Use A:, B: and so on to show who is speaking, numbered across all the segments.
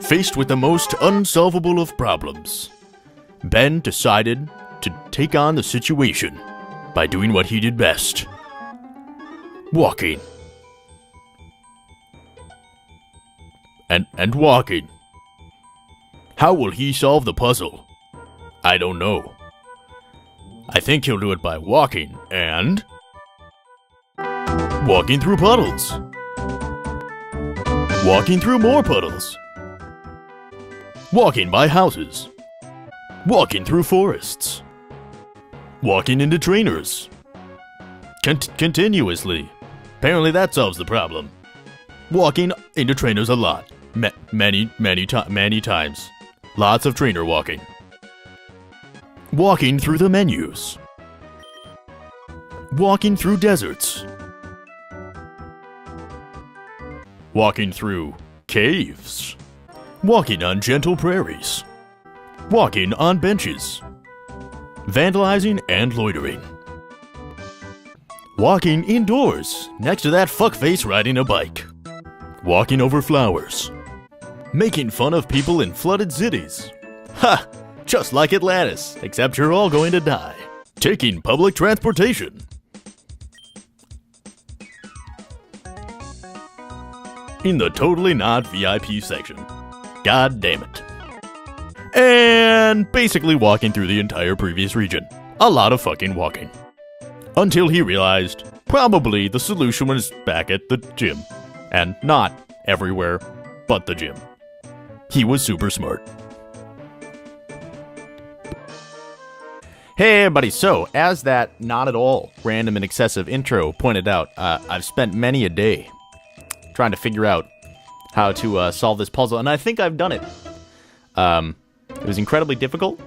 A: Faced with the most unsolvable of problems, Ben decided to take on the situation by doing what he did best. Walking. And walking. How will he solve the puzzle? I don't know. I think he'll do it by walking and... walking through puddles. Walking through more puddles. Walking by houses. Walking through forests. Walking into trainers. Continuously. Apparently that solves the problem. Walking into trainers a lot. Many times. Lots of trainer walking. Walking through the menus. Walking through deserts. Walking through caves. Walking on gentle prairies. Walking on benches. Vandalizing and loitering. Walking indoors, next to that fuckface riding a bike. Walking over flowers. Making fun of people in flooded cities. Ha! Just like Atlantis, except you're all going to die. Taking public transportation. In the totally not VIP section. God damn it. And basically walking through the entire previous region. A lot of fucking walking. Until he realized probably the solution was back at the gym. And not everywhere but the gym. He was super smart. Hey everybody, so as that not at all random and excessive intro pointed out, I've spent many a day trying to figure out how to solve this puzzle, and I think I've done it. It was incredibly difficult,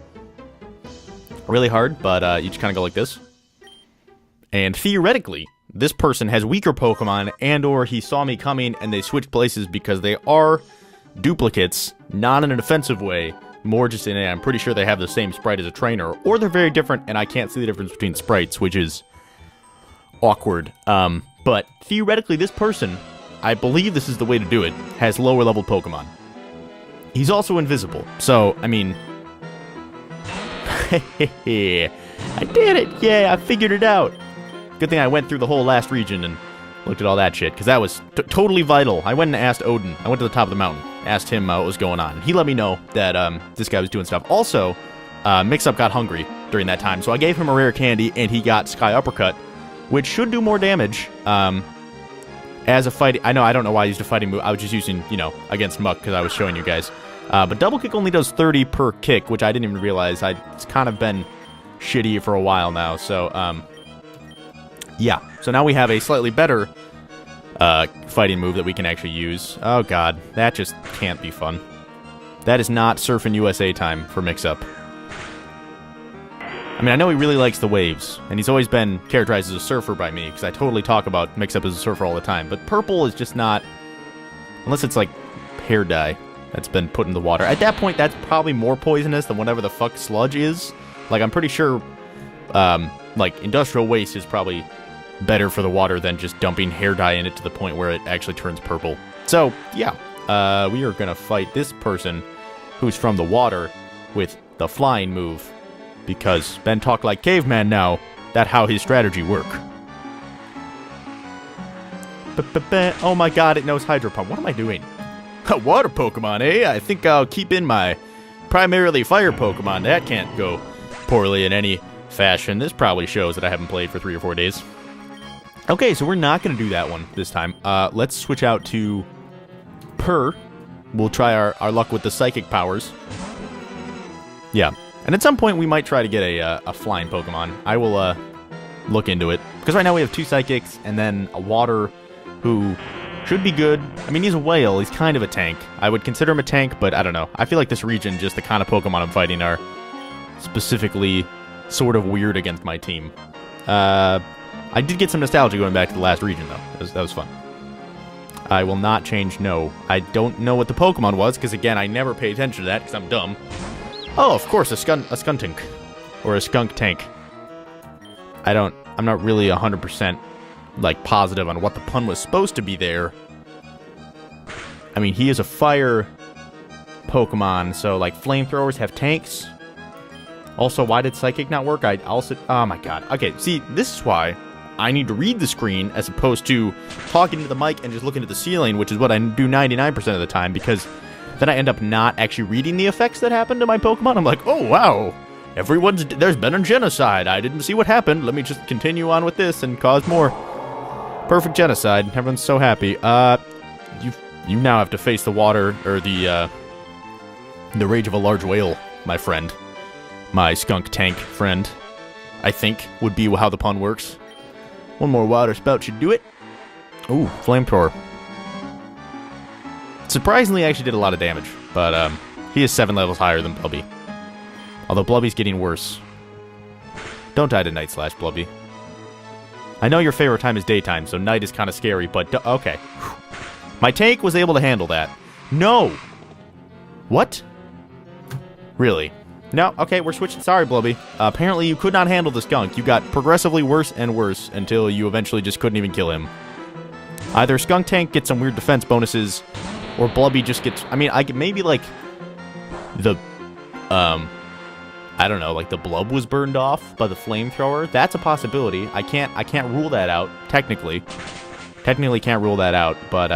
A: really hard, but you just kind of go like this. And theoretically, this person has weaker Pokemon, and or he saw me coming and they switched places because they are duplicates, not in an offensive way, more just in I'm pretty sure they have the same sprite as a trainer, or they're very different and I can't see the difference between sprites, which is awkward. But theoretically, this person, I believe this is the way to do it, has lower level Pokemon. He's also invisible, so, I mean... I did it! Yeah, I figured it out! Good thing I went through the whole last region and looked at all that shit, because that was totally vital. I went and asked Odin. I went to the top of the mountain, asked him what was going on. He let me know that this guy was doing stuff. Also, Mix-Up got hungry during that time, so I gave him a rare candy, and he got Sky Uppercut, which should do more damage. As a fighting... I don't know why I used a fighting move. I was just using, against Muck, because I was showing you guys. But Double Kick only does 30 per kick, which I didn't even realize. It's kind of been shitty for a while now, so, yeah. So now we have a slightly better fighting move that we can actually use. Oh god, that just can't be fun. That is not Surfin' USA time for Mix-Up. I mean, I know he really likes the waves, and he's always been characterized as a surfer by me, because I totally talk about Mix-Up as a surfer all the time, but purple is just not... Unless it's like hair dye that's been put in the water. At that point, that's probably more poisonous than whatever the fuck sludge is. Like, I'm pretty sure, like, industrial waste is probably better for the water than just dumping hair dye in it to the point where it actually turns purple. So, yeah, we are gonna fight this person who's from the water with the flying move, because Ben talk like caveman now. That's how his strategy work. Oh my god, it knows Hydro Pump. What am I doing? A water Pokemon, eh? I think I'll keep in my primarily fire Pokemon. That can't go poorly in any fashion. This probably shows that I haven't played for 3 or 4 days. Okay, so we're not going to do that one this time. Let's switch out to Purr. We'll try our luck with the psychic powers. Yeah, and at some point we might try to get a flying Pokemon. I will look into it. Because right now we have 2 psychics and then a water who should be good. I mean, he's a whale. He's kind of a tank. I would consider him a tank, but I don't know. I feel like this region, just the kind of Pokemon I'm fighting are specifically sort of weird against my team. I did get some nostalgia going back to the last region, though. That was fun. I will not change no. I don't know what the Pokemon was, because, again, I never pay attention to that, because I'm dumb. Oh, of course, a Skuntank. Or a Skunk Tank. I'm not really 100%, like, positive on what the pun was supposed to be there. I mean, he is a fire Pokemon. So, like, flamethrowers have tanks. Also, why did Psychic not work? Oh my god. Okay, see, this is why I need to read the screen as opposed to talking to the mic and just looking at the ceiling, which is what I do 99% of the time, because then I end up not actually reading the effects that happen to my Pokemon. I'm like, oh, wow. There's been a genocide. I didn't see what happened. Let me just continue on with this and cause more. Perfect genocide. Everyone's so happy. You now have to face the water, or the rage of a large whale, my friend. My skunk tank friend, I think, would be how the pun works. One more water spout should do it. Ooh, flamethrower. Surprisingly, actually did a lot of damage, but he is 7 levels higher than Blubby. Although Blubby's getting worse. Don't die to Night Slash, Blubby. I know your favorite time is daytime, so night is kind of scary, but okay. My tank was able to handle that. No! What? Really? No, okay, we're switching. Sorry, Blubby. Apparently you could not handle the skunk. You got progressively worse and worse until you eventually just couldn't even kill him. Either Skunk Tank gets some weird defense bonuses, or Blubby just gets... I mean, maybe, like, the... I don't know, like the blub was burned off by the flamethrower. That's a possibility. I can't rule that out, technically. Technically can't rule that out, but,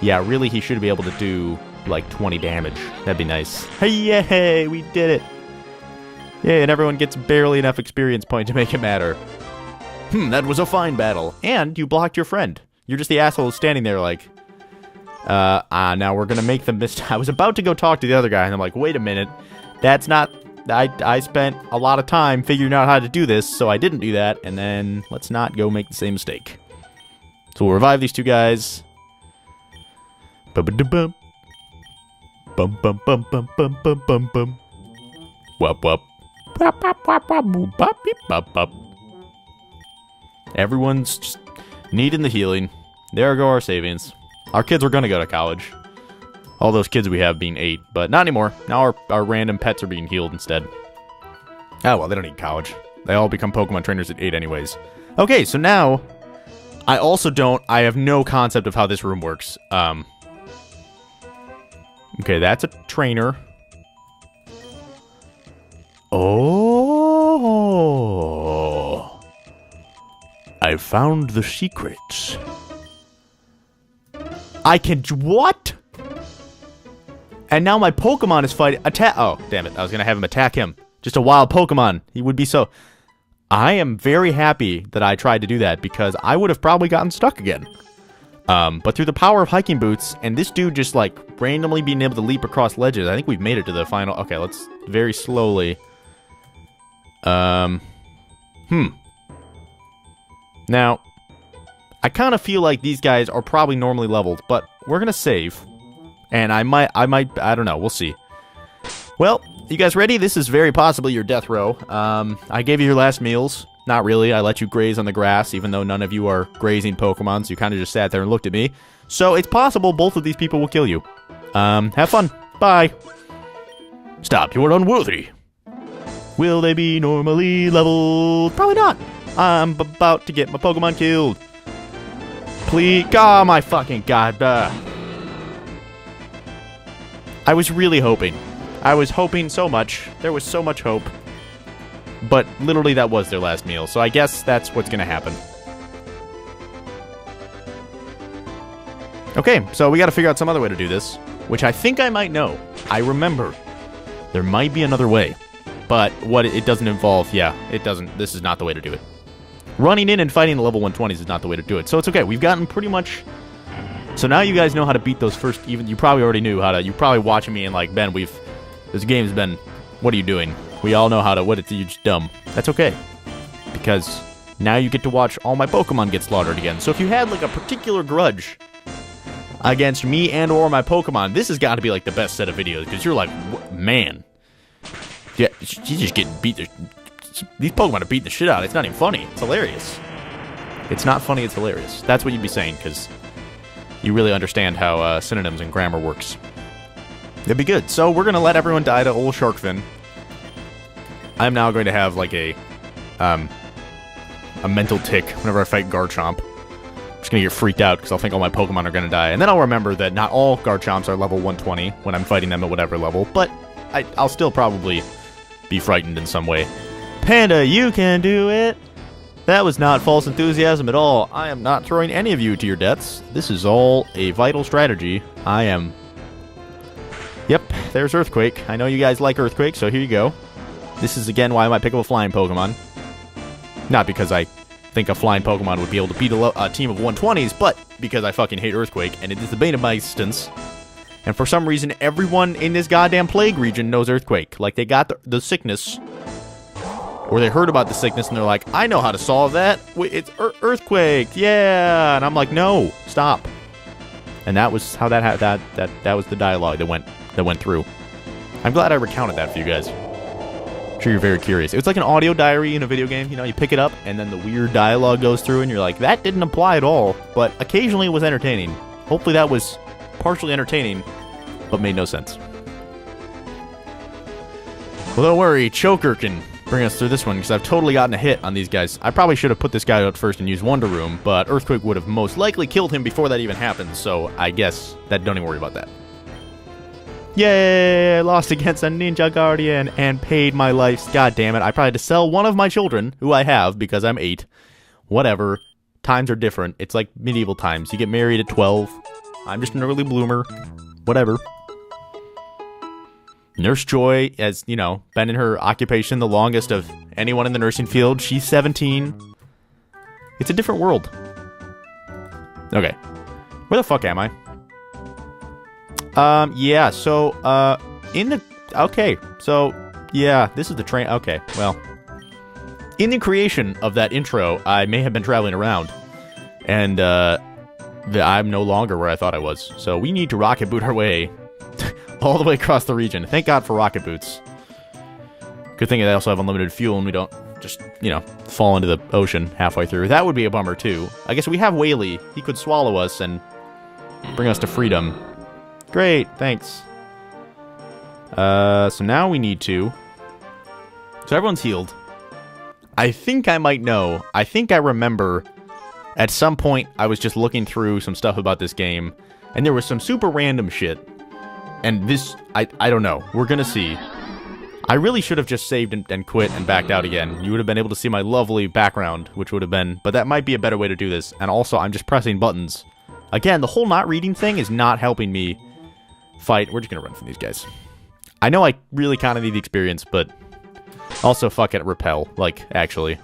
A: yeah, really he should be able to do, like, 20 damage. That'd be nice. Hey, yay, we did it. Yeah, and everyone gets barely enough experience point to make it matter. That was a fine battle. And you blocked your friend. You're just the asshole standing there like, now we're gonna make them I was about to go talk to the other guy, and I'm like, wait a minute. That's not... I spent a lot of time figuring out how to do this, so I didn't do that, and then let's not go make the same mistake. So we'll revive these two guys. Bum-ba-da-bum. Bum-bum-bum-bum-bum-bum-bum. Wup-wup. Bop-bop-bop-bop-boop-bop-beep-bop-bop. Everyone's just needing the healing. There go our savings. Our kids are gonna go to college. All those kids we have being 8, but not anymore. Now our random pets are being healed instead. Oh, well, they don't need college. They all become Pokemon trainers at 8 anyways. Okay, so now, I have no concept of how this room works. Okay, that's a trainer. Oh. I found the secrets. What? And now my Pokemon is fighting... Oh, damn it. I was going to have him attack him. Just a wild Pokemon. He would be so... I am very happy that I tried to do that, because I would have probably gotten stuck again. But through the power of hiking boots, and this dude just, like, randomly being able to leap across ledges, I think we've made it to the final... Okay, let's very slowly... Now, I kind of feel like these guys are probably normally leveled, but we're going to save... And I don't know, we'll see. Well, you guys ready? This is very possibly your death row. I gave you your last meals. Not really, I let you graze on the grass, even though none of you are grazing Pokemon, so you kind of just sat there and looked at me. So it's possible both of these people will kill you. Have fun. Bye. Stop, you're unworthy. Will they be normally leveled? Probably not. I'm about to get my Pokemon killed. Please, oh my fucking god. I was really hoping. I was hoping so much. There was so much hope. But literally that was their last meal, so I guess that's what's gonna happen. Okay, so we gotta figure out some other way to do this, which I think I might know. I remember. There might be another way. But what it doesn't involve, yeah, it doesn't. This is not the way to do it. Running in and fighting the level 120s is not the way to do it. So it's okay. We've gotten pretty much... So now you guys know how to beat those first... Even you probably already knew how to... You're probably watching me and like, Ben, this game's been... What are you doing? We all know how to... You're just dumb. That's okay. Because now you get to watch all my Pokemon get slaughtered again. So if you had like a particular grudge against me and or my Pokemon, this has got to be like the best set of videos. Because you're like, man... Yeah, she's just getting beat... These Pokemon are beating the shit out. It's not even funny. It's hilarious. It's not funny, it's hilarious. That's what you'd be saying, because you really understand how synonyms and grammar works. It'd be good. So we're going to let everyone die to old Sharkfin. I'm now going to have, like, a mental tick whenever I fight Garchomp. I'm just just gonna get freaked out because I'll think all my Pokemon are gonna die. And then I'll remember that not all Garchomps are level 120 when I'm fighting them at whatever level, but I'll still probably be frightened in some way. Panda, you can do it! That was not false enthusiasm at all. I am not throwing any of you to your deaths. This is all a vital strategy. I am... Yep, there's Earthquake. I know you guys like Earthquake, so here you go. This is, again, why I might pick up a flying Pokemon. Not because I think a flying Pokemon would be able to beat a team of 120s, but because I fucking hate Earthquake, and it is the bane of my existence. And for some reason, everyone in this goddamn plague region knows Earthquake. Like, they got the sickness, or they heard about the sickness, and they're like, I know how to solve that. It's Earthquake, yeah! And I'm like, no, stop. And that was how that was the dialogue that went through. I'm glad I recounted that for you guys. I'm sure you're very curious. It was like an audio diary in a video game. You know, you pick it up, and then the weird dialogue goes through, and you're like, that didn't apply at all. But occasionally it was entertaining. Hopefully that was partially entertaining, but made no sense. Well, don't worry. Choker can bring us through this one, because I've totally gotten a hit on these guys. I probably should have put this guy out first and used Wonder Room, but Earthquake would have most likely killed him before that even happened, so I guess that don't even worry about that. Yay! I lost against a Ninja Guardian and paid my life. God damn it. I probably had to sell one of my children, who I have, because I'm 8. Whatever. Times are different. It's like medieval times. You get married at 12. I'm just an early bloomer. Whatever. Nurse Joy has, you know, been in her occupation the longest of anyone in the nursing field. She's 17. It's a different world. Okay. Where the fuck am I? Yeah, so, okay, so, yeah, this is the train, okay, well, in the creation of that intro, I may have been traveling around, and, I'm no longer where I thought I was, so we need to rocket boot our way all the way across the region. Thank God for rocket boots. Good thing I also have unlimited fuel, and we don't just, you know, fall into the ocean halfway through. That would be a bummer, too. I guess we have Whaley. He could swallow us and bring us to freedom. Great, thanks. So now we need to... So everyone's healed. I think I might know. I think I remember at some point I was just looking through some stuff about this game, and there was some super random shit. And this, I don't know. We're gonna see. I really should have just saved and quit and backed out again. You would have been able to see my lovely background, which would have been... But that might be a better way to do this. And also, I'm just pressing buttons. Again, the whole not reading thing is not helping me fight. We're just gonna run from these guys. I know I really kind of need the experience, but also fuck it, repel. Like, actually.